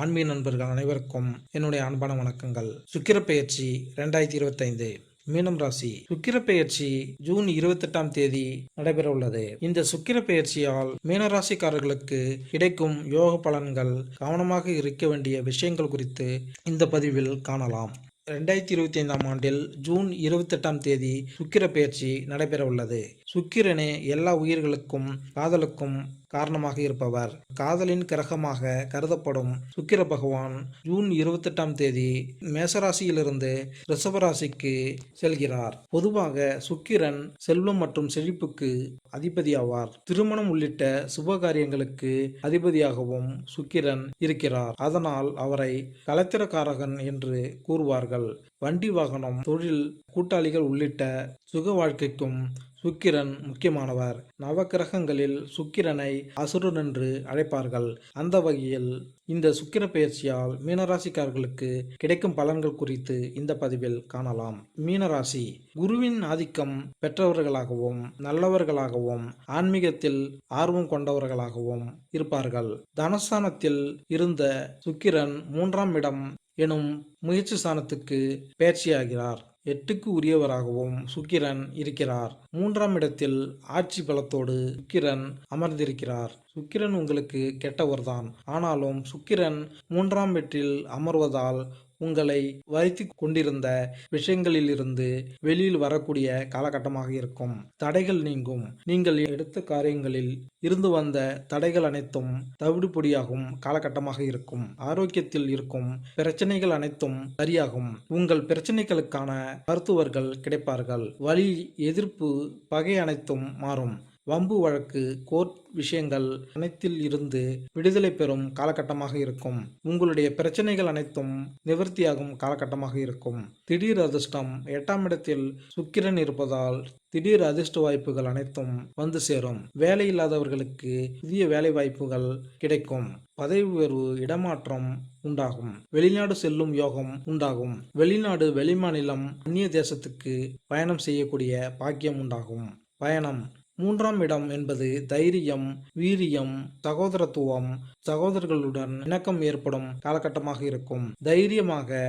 ஆன்மீக நண்பர்கள் அனைவருக்கும் என்னுடைய அன்பான வணக்கங்கள். சுக்கிர பெயர்ச்சி 2025 மீனம் ராசி. சுக்கிர பெயர்ச்சி ஜூன் 28ஆம் தேதி நடைபெற உள்ளது. இந்த சுக்கிர பெயர்ச்சியால் மீனராசிக்காரர்களுக்கு கிடைக்கும் யோக பலன்கள், கவனமாக இருக்க வேண்டிய விஷயங்கள் குறித்து இந்த பதிவில் காணலாம். 2025ஆம் ஆண்டில் ஜூன் 28ஆம் தேதி சுக்கிர பெயர்ச்சி நடைபெற உள்ளது. சுக்கிரனே எல்லா உயிர்களுக்கும் காதலுக்கும் காரணமாக இருப்பவர். காதலின் கிரகமாக கருதப்படும் சுக்கிர பகவான் ஜூன் 28ஆம் தேதி மேசராசியிலிருந்து ரிஷபராசிக்கு செல்கிறார். பொதுவாக சுக்கிரன் செல்வம் மற்றும் செழிப்புக்கு அதிபதியாவார். திருமணம் உள்ளிட்ட சுப காரியங்களுக்கு அதிபதியாகவும் சுக்கிரன் இருக்கிறார். அதனால் அவரை கலத்திரக்காரகன் என்று கூறுவார்கள். வண்டி வாகனம், தொழில், கூட்டாளிகள் உள்ளிட்ட சுக வாழ்க்கைக்கும் சுக்கிரன் முக்கியமானவர். நவக்கிரகங்களில் சுக்கிரனை அசுரன் என்று அழைப்பார்கள். அந்த வகையில் இந்த சுக்கிர பெயர்ச்சியால் மீனராசிக்காரர்களுக்கு கிடைக்கும் பலன்கள் குறித்து இந்த பதிவில் காணலாம். மீனராசி குருவின் ஆதிக்கம் பெற்றவர்களாகவும் நல்லவர்களாகவும் ஆன்மீகத்தில் ஆர்வம் கொண்டவர்களாகவும் இருப்பார்கள். தனஸ்தானத்தில் இருந்த சுக்கிரன் 3ஆம் இடம் எனும் முயற்சி ஸ்தானத்துக்கு பெயர்ச்சியாகிறார். 8க்கு உரியவராகவும் சுக்கிரன் இருக்கிறார். 3ஆம் இடத்தில் ஆட்சி பலத்தோடு சுக்கிரன் அமர்ந்திருக்கிறார். சுக்கிரன் உங்களுக்கு கெட்டவர்தான். ஆனாலும் சுக்கிரன் 3ஆம் வீட்டில் அமர்வதால் உங்களை வருத்தி கொண்டிருந்த விஷயங்களிலிருந்து வெளியில் வரக்கூடிய காலகட்டமாக இருக்கும். தடைகள் நீங்கும். நீங்கள் எடுத்த காரியங்களில் இருந்து வந்த தடைகள் அனைத்தும் தவிடுபொடியாகும் காலகட்டமாக இருக்கும். ஆரோக்கியத்தில் இருக்கும் பிரச்சனைகள் அனைத்தும் சரியாகும். உங்கள் பிரச்சனைகளுக்கான மருத்துவர்கள் கிடைப்பார்கள். வலி, எதிர்ப்பு, பகை அனைத்தும் மாறும். வம்பு வழக்கு, கோர்ட் விஷயங்கள் அனைத்தில் இருந்து விடுதலை பெறும் காலகட்டமாக இருக்கும். உங்களுடைய பிரச்சனைகள் அனைத்தும் நிவர்த்தியாகும் காலகட்டமாக இருக்கும். திடீர் அதிர்ஷ்டம். 8ஆம் இடத்தில் சுக்கிரன் இருப்பதால் திடீர் அதிர்ஷ்ட வாய்ப்புகள் அனைத்தும் வந்து சேரும். வேலை இல்லாதவர்களுக்கு புதிய வேலை வாய்ப்புகள் கிடைக்கும். பதவி உயர்வு, இடமாற்றம் உண்டாகும். வெளிநாடு செல்லும் யோகம் உண்டாகும். வெளிநாடு, வெளிமாநிலம், அந்நிய தேசத்துக்கு பயணம் செய்யக்கூடிய பாக்கியம் உண்டாகும். பயணம். 3ஆம் இடம் என்பது தைரியம், வீரியம், சகோதரத்துவம், சகோதரர்களுடன் இணக்கம் ஏற்படும் காலகட்டமாக இருக்கும். தைரியமாக,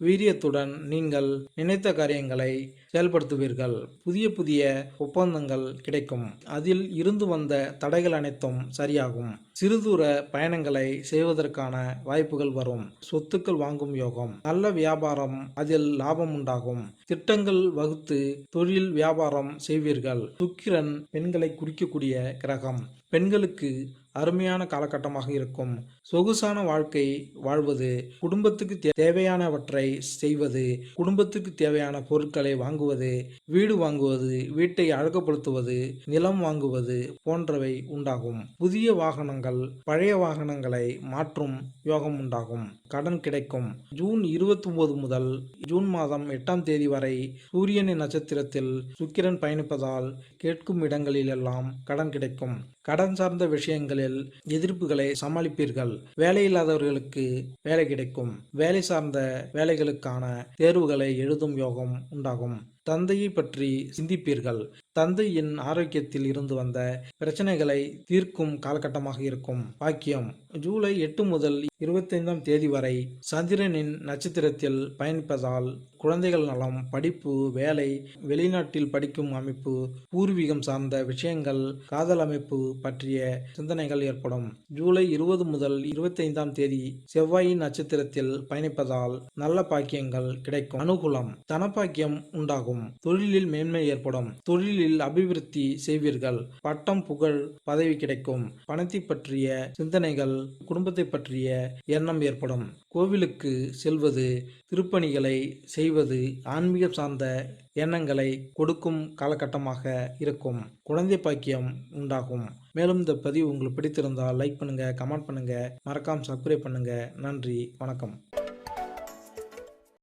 வீரியத்துடன் நீங்கள் நினைத்த காரியங்களை செயல்படுத்துவீர்கள். புதிய புதிய ஒப்பந்தங்கள் கிடைக்கும். அதில் இருந்து வந்த தடைகள் அனைத்தும் சரியாகும். சிறுதூர பயணங்களை செய்வதற்கான வாய்ப்புகள் வரும். சொத்துக்கள் வாங்கும் யோகம். நல்ல வியாபாரம், அதில் லாபம் உண்டாகும். திட்டங்கள் வகுத்து தொழில் வியாபாரம் செய்வீர்கள். சுக்கிரன் பெண்களை குறிக்கக்கூடிய கிரகம். பெண்களுக்கு அருமையான காலகட்டமாக இருக்கும். சொகுசான வாழ்க்கை வாழ்வது, குடும்பத்துக்கு தேவையானவற்றை செய்வது, குடும்பத்துக்கு தேவையான பொருட்களை வாங்குவது, வீடு வாங்குவது, வீட்டை அழகுபடுத்துவது, நிலம் வாங்குவது போன்றவை உண்டாகும். புதிய வாகனங்கள், பழைய வாகனங்களை மாற்றும் யோகம் உண்டாகும். கடன் கிடைக்கும். ஜூன் 29 முதல் ஜூன் மாதம் 8ஆம் தேதி வரை சூரியனின் நட்சத்திரத்தில் சுக்கிரன் பயணிப்பதால் கேட்கும் இடங்களிலெல்லாம் கடன் கிடைக்கும். கடன் சார்ந்த விஷயங்களில் எதிர்ப்புகளை சமாளிப்பீர்கள். வேலையில்லாதவர்களுக்கு வேலை கிடைக்கும். வேலை சார்ந்த வேலைகளுக்கான தேர்வுகளை எழுதும் யோகம் உண்டாகும். தந்தையை பற்றி சிந்திப்பீர்கள். தந்தையின் ஆரோக்கியத்தில் இருந்து வந்த பிரச்சனைகளை தீர்க்கும் காலகட்டமாக இருக்கும். பாக்கியம். ஜூலை 8 முதல் 25ஆம் தேதி வரை சந்திரனின் நட்சத்திரத்தில் பயணிப்பதால் குழந்தைகள் நலம், படிப்பு, வேலை, வெளிநாட்டில் படிக்கும் அமைப்பு, பூர்வீகம் சார்ந்த விஷயங்கள், காதல் அமைப்பு பற்றிய சிந்தனைகள் ஏற்படும். ஜூலை 20 முதல் 25ஆம் தேதி செவ்வாயின் நட்சத்திரத்தில் பயணிப்பதால் நல்ல பாக்கியங்கள் கிடைக்கும். அனுகூலம். தனப்பாக்கியம் உண்டாகும். தொழிலில் மேன்மை ஏற்படும். தொழிலில் அபிவிருத்தி செய்வீர்கள். பட்டம், புகழ், பதவி கிடைக்கும். பணத்தை பற்றிய சிந்தனைகள், குடும்பத்தை பற்றிய எண்ணம் ஏற்படும். கோவிலுக்கு செல்வது, திருப்பணிகளை செய்வது, ஆன்மீகம் சார்ந்த எண்ணங்களை கொடுக்கும் காலகட்டமாக இருக்கும். குழந்தை பாக்கியம் உண்டாகும். மேலும் இந்த பதிவு உங்களுக்கு பிடித்திருந்தால் லைக் பண்ணுங்க, கமெண்ட் பண்ணுங்க, மறக்காம சப்ஸ்கிரைப் பண்ணுங்க. நன்றி, வணக்கம்.